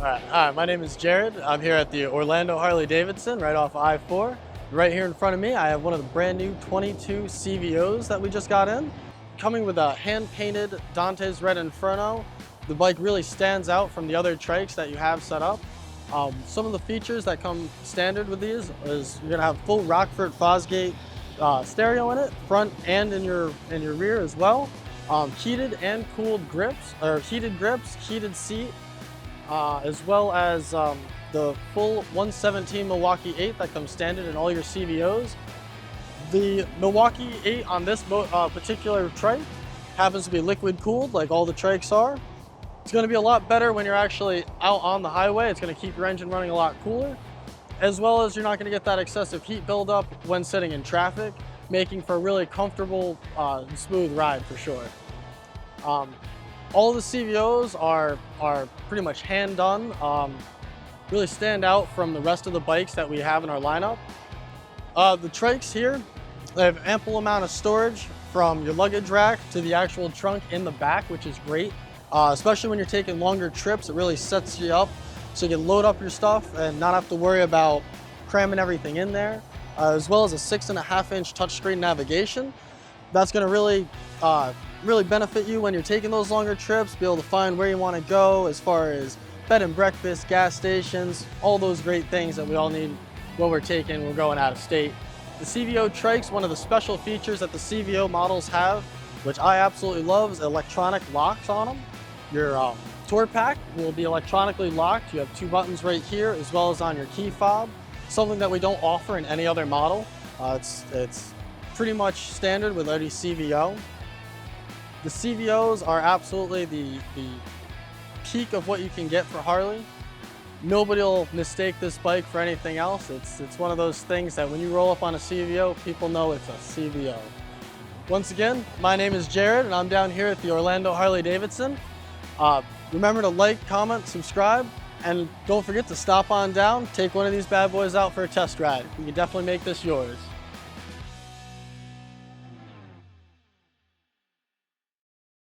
Hi, my name is Jared. I'm here at the Orlando Harley-Davidson right off I-4. Right here in front of me, I have one of the brand new 22 CVOs that we just got in. Coming with a hand-painted Dante's Red Inferno, the bike really stands out from the other trikes that you have set up. Some of the features that come standard with these is you're gonna have full Rockford Fosgate stereo in it, front and in your rear as well. Heated and cooled grips, or heated grips, heated seat, as well as the full 117 Milwaukee 8 that comes standard in all your CVOs. The Milwaukee 8 on this particular trike happens to be liquid cooled like all the trikes are. It's going to be a lot better when you're actually out on the highway. It's going to keep your engine running a lot cooler, as well as you're not going to get that excessive heat buildup when sitting in traffic, making for a really comfortable, smooth ride for sure. All the CVOs are pretty much hand done, really stand out from the rest of the bikes that we have in our lineup. The trikes here, they have ample amount of storage from your luggage rack to the actual trunk in the back, which is great. Especially when you're taking longer trips, it really sets you up so you can load up your stuff and not have to worry about cramming everything in there, as well as a 6.5-inch touchscreen navigation. That's going to really benefit you when you're taking those longer trips, be able to find where you want to go as far as bed and breakfast, gas stations, all those great things that we all need when we're going out of state. The CVO trikes, one of the special features that the CVO models have, which I absolutely love, is electronic locks on them. Your tour pack will be electronically locked. You have 2 buttons right here as well as on your key fob, something that we don't offer in any other model. It's pretty much standard with any CVO. The CVOs are absolutely the peak of what you can get for Harley. Nobody will mistake this bike for anything else. It's one of those things that when you roll up on a CVO, people know it's a CVO. Once again, my name is Jared and I'm down here at the Orlando Harley-Davidson. Remember to like, comment, subscribe, and don't forget to stop on down, take one of these bad boys out for a test ride. You can definitely make this yours.